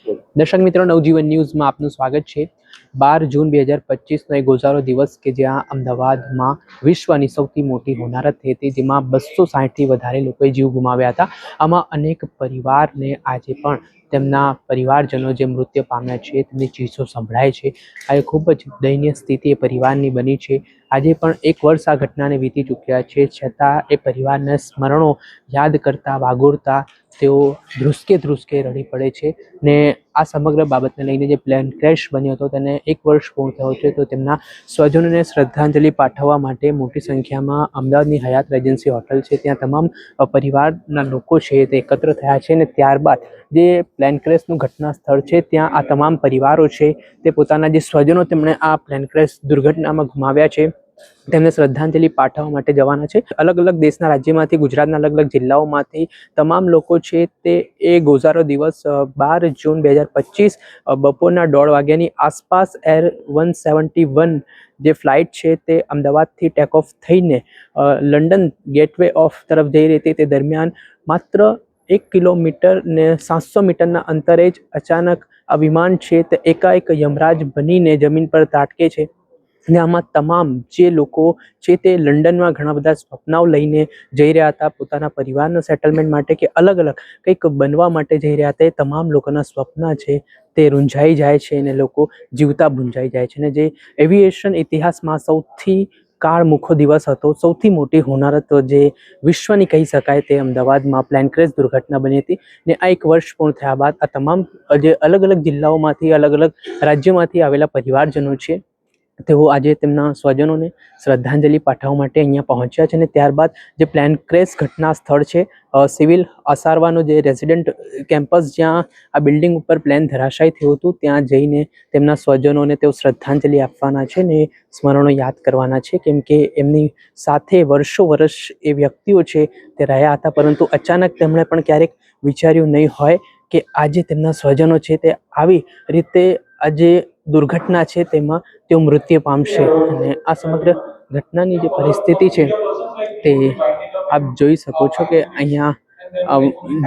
દર્શક મિત્રો, નવજીવન ન્યૂઝમાં આપનું સ્વાગત છે। 12 જૂન 2025નો એક ગોઝારો દિવસ કે જ્યાં અમદાવાદમાં વિશ્વની સૌથી મોટી હોનારત થઈ હતી, જેમાં 260થી વધારે લોકોએ જીવ ગુમાવ્યા હતા। આમાં અનેક પરિવારને આજે પણ તેમના પરિવારજનો જે મૃત્યુ પામ્યા છે તેમની ચીસો સંભળાય છે। આ ખૂબ જ દયનીય સ્થિતિ એ પરિવારની બની છે। આજે પણ એક વર્ષ આ ઘટનાને વીતી ચૂક્યા છે, છતાં એ પરિવારના સ્મરણો યાદ કરતા વાગોળતા તેઓ ધ્રુસકે ધ્રુસકે રડી પડે છે। ને આ સમગ્ર બાબતને લઈને જે પ્લેન ક્રેશ બન્યો હતો તેને એક વર્ષ પૂર્ણ થયો છે, તો તેમના સ્વજનોને શ્રદ્ધાંજલિ પાઠવવા માટે મોટી સંખ્યામાં અમદાવાદની હયાત રેજન્સી હોટલ છે ત્યાં તમામ પરિવારના લોકો છે તે એકત્ર થયા છે। અને ત્યારબાદ જે પ્લેન ક્રેશનું ઘટના સ્થળ છે ત્યાં આ તમામ પરિવારો છે તે પોતાના જે સ્વજનો તેમણે આ પ્લેન ક્રેશ દુર્ઘટનામાં ગુમાવ્યા છે તેમને શ્રદ્ધાંજલિ પાઠવવા માટે જવાના છે। અલગ અલગ દેશના રાજ્યમાંથી, ગુજરાતના અલગ અલગ જિલ્લાઓમાંથી તમામ લોકો છે તે એ ગોઝારો દિવસ 12 જૂન 2025 બપોરના 1:30 વાગ્યાની આસપાસ એર 171 જે ફ્લાઇટ છે તે અમદાવાદથી ટેક ઓફ થઈને લંડન ગેટવે ઓફ તરફ જઈ રહી હતી। તે દરમિયાન માત્ર 1 કિલોમીટર ને 700 મીટરના અંતરે જ અચાનક આ વિમાન છે તે એકાએક યમરાજ બનીને જમીન પર ત્રાટકે છે। અને આમાં તમામ જે લોકો છે તે લંડનમાં ઘણા બધા સપનાઓ લઈને જઈ રહ્યા હતા, પોતાના પરિવારના સેટલમેન્ટ માટે કે અલગ અલગ કંઈક બનવા માટે જઈ રહ્યા હતા। એ તમામ લોકોના સ્વપ્ન છે તે રૂંઝાઈ જાય છે અને લોકો જીવતા ભૂંજાઈ જાય છે। અને જે એવિએશન ઇતિહાસમાં સૌથી કાળમુખો દિવસ હતો, સૌથી મોટી હોનારત જે વિશ્વની કહી શકાય, તે અમદાવાદમાં પ્લેન ક્રેશ દુર્ઘટના બની હતી। ને આ એક વર્ષ પૂર્ણ થયા બાદ આ તમામ જે અલગ અલગ જિલ્લાઓમાંથી, અલગ અલગ રાજ્યોમાંથી આવેલા પરિવારજનો છે તેઓ આજે તેમના સ્વજનોને શ્રદ્ધાંજલિ પાઠવવા માટે અહીંયા પહોંચ્યા છે। અને ત્યારબાદ જે પ્લેન ક્રેશ ઘટના સ્થળ છે સિવિલ અસારવાનો જે રેસિડેન્ટ કેમ્પસ જ્યાં આ બિલ્ડિંગ ઉપર પ્લેન ધરાશાયી થયું હતું ત્યાં જઈને તેમના સ્વજનોને તેઓ શ્રદ્ધાંજલિ આપવાના છે ને સ્મરણો યાદ કરવાના છે, કેમ કે એમની સાથે વર્ષો વર્ષ એ વ્યક્તિઓ છે તે રહ્યા હતા, પરંતુ અચાનક તેમણે પણ ક્યારેક વિચાર્યું નહીં હોય કે આજે તેમના સ્વજનો છે તે આવી રીતે આજે દુર્ઘટના છે તેમાં તેઓ મૃત્યુ પામશે। અને આ સમગ્ર ઘટનાની જે પરિસ્થિતિ છે તે આપ જોઈ શકો છો કે અહીંયા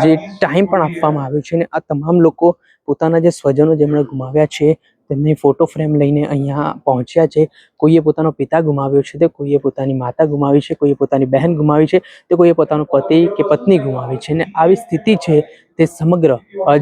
જે ટાઈમ પણ આપવામાં આવ્યો છે ને આ તમામ લોકો પોતાના જે સ્વજનો જેમણે ગુમાવ્યા છે તેમની ફોટો ફ્રેમ લઈને અહીંયા પહોંચ્યા છે। કોઈએ પોતાનો પિતા ગુમાવ્યો છે, તે કોઈએ પોતાની માતા ગુમાવી છે, કોઈએ પોતાની બહેન ગુમાવી છે, તે કોઈએ પોતાનો પતિ કે પત્ની ગુમાવી છે। ને આવી સ્થિતિ છે તે સમગ્ર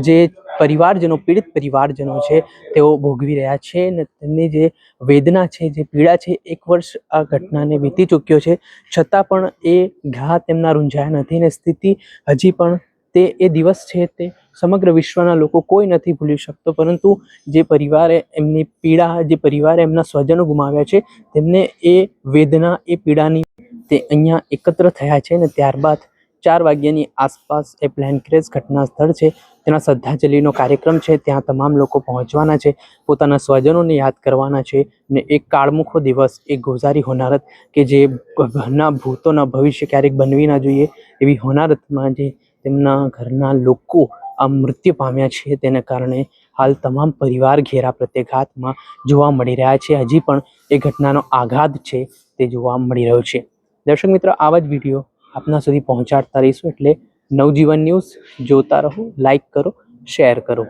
જે પરિવારજનો, પીડિત પરિવારજનો છે તેઓ ભોગવી રહ્યા છે। ને તેમની જે વેદના છે, જે પીડા છે, એક વર્ષ આ ઘટનાને વીતી ચૂક્યો છે છતાં પણ એ ઘા તેમના રૂંઝાયા નથી ને સ્થિતિ હજી પણ તે એ દિવસ છે તે સમગ્ર વિશ્વના લોકો કોઈ નથી ભૂલી શકતો, પરંતુ જે પરિવારે એમની પીડા, જે પરિવારે એમના સ્વજનો ગુમાવ્યા છે તેમને એ વેદના, એ પીડાની તે અહીંયા એકત્ર થયા છે। ને ત્યારબાદ 4 વાગ્યાની આસપાસ એ પ્લેન ક્રેશ ઘટના સ્થળ છે તેના શ્રદ્ધાંજલિનો કાર્યક્રમ છે, ત્યાં તમામ લોકો પહોંચવાના છે, પોતાના સ્વજનોને યાદ કરવાના છે। ને એક કાળમુખો દિવસ, એક ગોઝારી હોનારત કે જે ઘરના ભૂતોના ભવિષ્ય ક્યારેક બનવી ના જોઈએ એવી હોનારતમાં જે તેમના ઘરના લોકો આ મૃત્યુ પામ્યા છે તેને કારણે હાલ તમામ પરિવાર ઘેરા પ્રત્યાઘાતમાં જોવા મળી રહ્યા છે। હજી પણ એ ઘટનાનો આઘાત છે તે જોવા મળી રહ્યો છે। દર્શક મિત્રો, આવા જ વિડીયો આપના સુધી પહોંચાડતા રહીશું, એટલે નવજીવન ન્યૂઝ જોતા રહો, લાઈક કરો, શેર કરો।